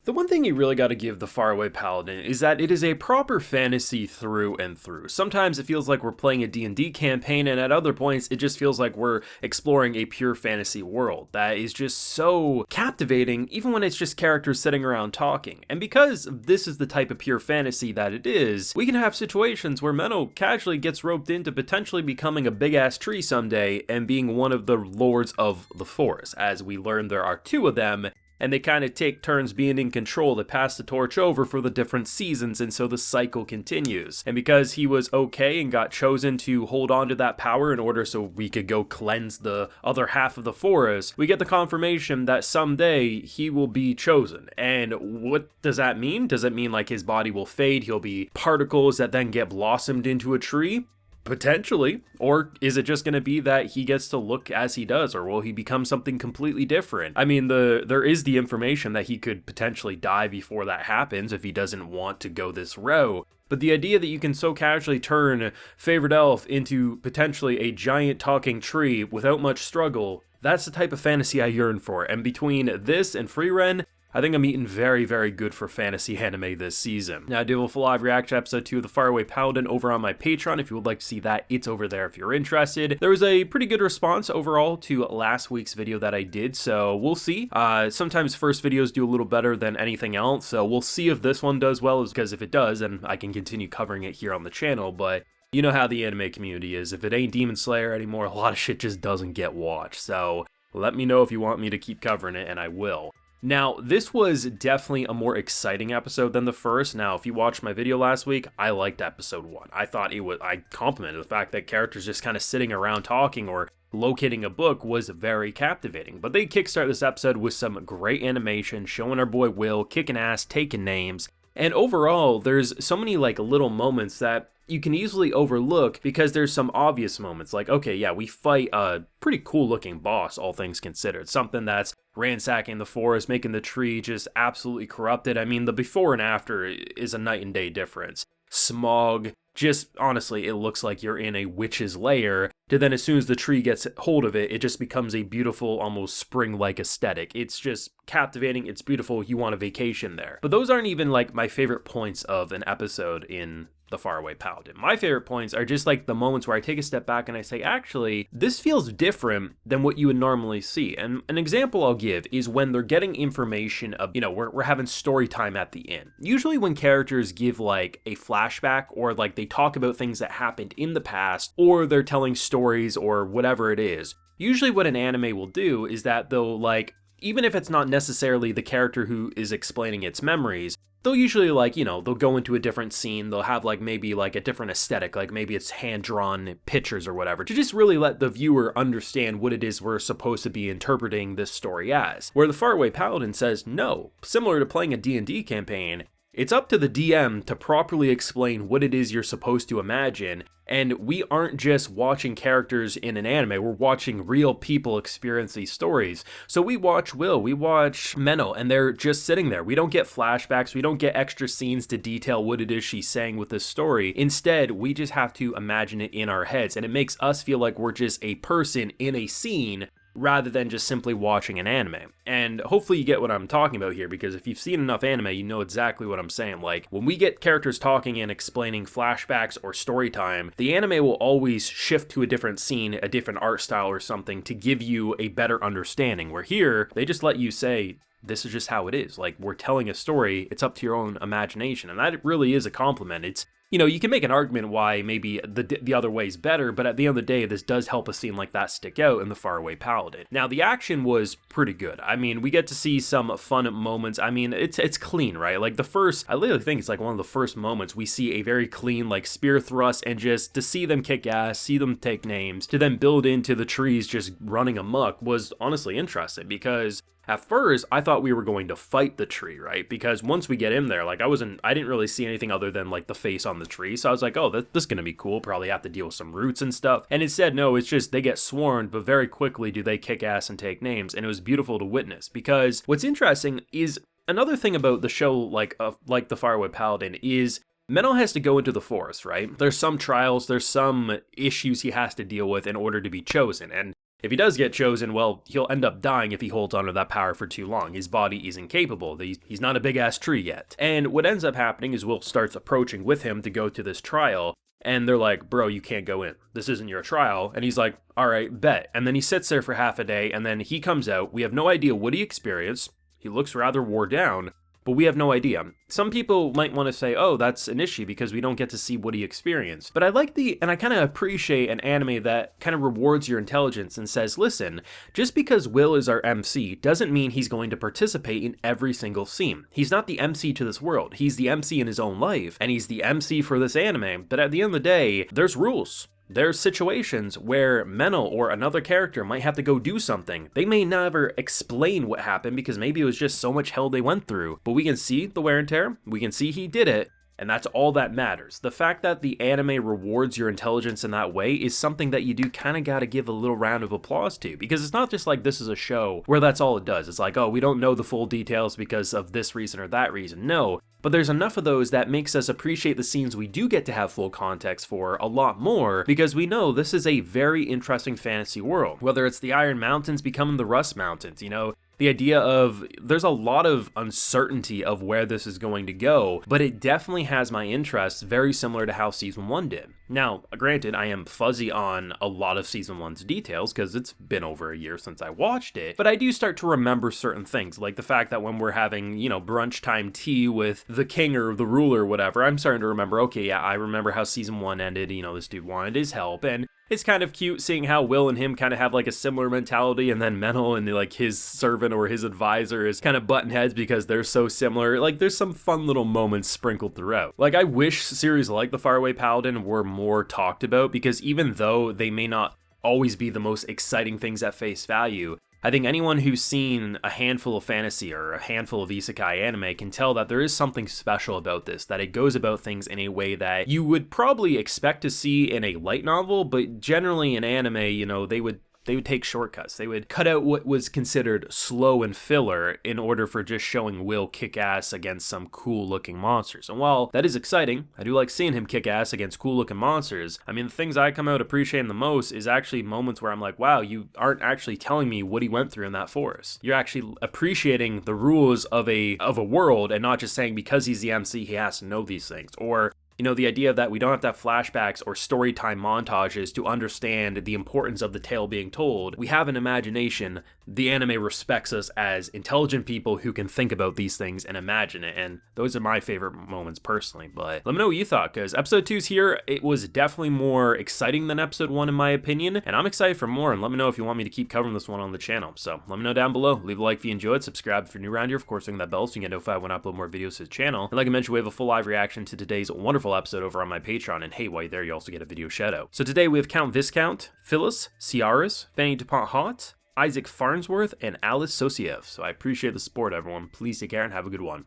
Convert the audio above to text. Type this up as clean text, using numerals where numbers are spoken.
The one thing you really got to give the Faraway Paladin is that it is a proper fantasy through and through. Sometimes it feels like we're playing a D&D campaign, and at other points it just feels like we're exploring a pure fantasy world that is just so captivating, even when it's just characters sitting around talking. And because this is the type of pure fantasy that it is, we can have situations where Menel casually gets roped into potentially becoming a big-ass tree someday and being one of the lords of the forest. As we learn, there are two of them, and they kind of take turns being in control to pass the torch over for the different seasons, and so the cycle continues. And because he was okay and got chosen to hold on to that power in order so we could go cleanse the other half of the forest, we get the confirmation that someday he will be chosen. And what does that mean? Does it mean like his body will fade, he'll be particles that then get blossomed into a tree? Potentially. Or is it just going to be that he gets to look as he does, or will he become something completely different? I mean, there is the information that he could potentially die before that happens if he doesn't want to go this route. But the idea that you can so casually turn favorite elf into potentially a giant talking tree without much struggle, that's the type of fantasy I yearn for. And between this and Free Ren, I think I'm eating very, very good for fantasy anime this season. Now, I do have a full live reaction to episode 2 of the Faraway Paladin over on my Patreon. If you would like to see that, it's over there if you're interested. There was a pretty good response overall to last week's video that I did, so we'll see. Sometimes first videos do a little better than anything else, so we'll see if this one does well, because if it does, then I can continue covering it here on the channel, but you know how the anime community is. If it ain't Demon Slayer anymore, a lot of shit just doesn't get watched, so let me know if you want me to keep covering it, and I will. Now, this was definitely a more exciting episode than the first. Now, if you watched my video last week, I liked episode 1. I complimented the fact that characters just kind of sitting around talking or locating a book was very captivating. But they kickstart this episode with some great animation, showing our boy Will kicking ass, taking names. And overall, there's so many like little moments that you can easily overlook because there's some obvious moments like, okay, yeah, we fight a pretty cool looking boss, all things considered. Something that's ransacking the forest, making the tree just absolutely corrupted. I mean, the before and after is a night and day difference. Smog, just honestly, it looks like you're in a witch's lair, to then as soon as the tree gets hold of it, it just becomes a beautiful, almost spring-like aesthetic. It's just captivating, it's beautiful, you want a vacation there. But those aren't even like my favorite points of an episode in the Faraway Paladin. My favorite points are just like the moments where I take a step back and I say, actually, this feels different than what you would normally see. And an example I'll give is when they're getting information of, we're having story time at the end. Usually when characters give like a flashback or like they talk about things that happened in the past, or they're telling stories or whatever it is, usually what an anime will do is that they'll like, even if it's not necessarily the character who is explaining its memories, they'll usually like, they'll go into a different scene, they'll have like maybe like a different aesthetic, like maybe it's hand-drawn pictures or whatever, to just really let the viewer understand what it is we're supposed to be interpreting this story as. Where the Faraway Paladin says, no, similar to playing a D&D campaign, it's up to the DM to properly explain what it is you're supposed to imagine, and we aren't just watching characters in an anime, we're watching real people experience these stories. So we watch Will, we watch Menel, and they're just sitting there. We don't get flashbacks, we don't get extra scenes to detail what it is she's saying with this story. Instead, we just have to imagine it in our heads, and it makes us feel like we're just a person in a scene, rather than just simply watching an anime. And hopefully you get what I'm talking about here, because if you've seen enough anime, you know exactly what I'm saying. Like, when we get characters talking and explaining flashbacks or story time, the anime will always shift to a different scene, a different art style or something to give you a better understanding. Where here, they just let you say, this is just how it is. Like, we're telling a story, it's up to your own imagination. And that really is a compliment. It's, you can make an argument why maybe the other way is better, but at the end of the day, this does help a scene like that stick out in the Faraway Paladin. Now, the action was pretty good. I mean, we get to see some fun moments. I mean, it's clean, right? Like I literally think it's like one of the first moments we see a very clean, like, spear thrust, and just to see them kick ass, see them take names, to then build into the trees just running amok was honestly interesting, because at first, I thought we were going to fight the tree, right? Because once we get in there, like I didn't really see anything other than like the face on the tree. So I was like, oh, this is going to be cool. Probably have to deal with some roots and stuff. And instead, no, it's just they get swarmed, but very quickly do they kick ass and take names. And it was beautiful to witness, because what's interesting is another thing about the show, like the Faraway Paladin, is Menel has to go into the forest, right? There's some trials, there's some issues he has to deal with in order to be chosen. And If he does get chosen, well, he'll end up dying if he holds onto that power for too long. His body isn't capable. He's not a big-ass tree yet. And what ends up happening is Will starts approaching with him to go to this trial, and they're like, bro, you can't go in. This isn't your trial. And he's like, all right, bet. And then he sits there for half a day, and then he comes out. We have no idea what he experienced. He looks rather wore down, but we have no idea. Some people might want to say, oh, that's an issue because we don't get to see what he experienced. But I I kind of appreciate an anime that kind of rewards your intelligence and says, listen, just because Will is our MC doesn't mean he's going to participate in every single scene. He's not the MC to this world. He's the MC in his own life, and he's the MC for this anime. But at the end of the day, there's rules. There's situations where Menel or another character might have to go do something. They may never explain what happened because maybe it was just so much hell they went through, but we can see the wear and tear, we can see he did it, and that's all that matters. The fact that the anime rewards your intelligence in that way is something that you do kind of got to give a little round of applause to, because it's not just like this is a show where that's all it does. It's like, oh, we don't know the full details because of this reason or that reason. No. But there's enough of those that makes us appreciate the scenes we do get to have full context for a lot more, because we know this is a very interesting fantasy world. Whether it's the Iron Mountains becoming the Rust Mountains, you know, the idea of there's a lot of uncertainty of where this is going to go, but it definitely has my interest, very similar to how Season 1 did. Now, granted, I am fuzzy on a lot of Season 1's details because it's been over a year since I watched it, but I do start to remember certain things, like the fact that when we're having, you know, brunch time tea with the king or the ruler or whatever, I'm starting to remember, okay, yeah, I remember how Season 1 ended, you know, this dude wanted his help, and it's kind of cute seeing how Will and him kind of have like a similar mentality, and then Menel and like his servant or his advisor is kind of button heads because they're so similar. Like there's some fun little moments sprinkled throughout. Like I wish series like the Faraway Paladin were more talked about, because even though they may not always be the most exciting things at face value, I think anyone who's seen a handful of fantasy or a handful of isekai anime can tell that there is something special about this, that it goes about things in a way that you would probably expect to see in a light novel, but generally in anime, you know, they would take shortcuts. They would cut out what was considered slow and filler in order for just showing Will kick ass against some cool looking monsters. And while that is exciting, I do like seeing him kick ass against cool looking monsters. I mean, the things I come out appreciating the most is actually moments where I'm like, wow, you aren't actually telling me what he went through in that forest. You're actually appreciating the rules of a world, and not just saying because he's the MC he has to know these things. Or, you know, the idea that we don't have to have flashbacks or story time montages to understand the importance of the tale being told. We have an imagination. The anime respects us as intelligent people who can think about these things and imagine it, and those are my favorite moments personally. But let me know what you thought, because episode 2's here. It was definitely more exciting than episode 1 in my opinion, and I'm excited for more, and let me know if you want me to keep covering this one on the channel. So let me know down below. Leave a like if you enjoyed, subscribe if you're new around here, of course ring that bell so you get notified when I upload more videos to the channel. And like I mentioned, we have a full live reaction to today's wonderful episode over on my Patreon, and hey, while you're there, you also get a video shout out. So today we have Count Viscount, Phyllis, Ciaris, Fanny DuPont Hot, Isaac Farnsworth, and Alice Sosiev. So I appreciate the support, everyone. Please take care and have a good one.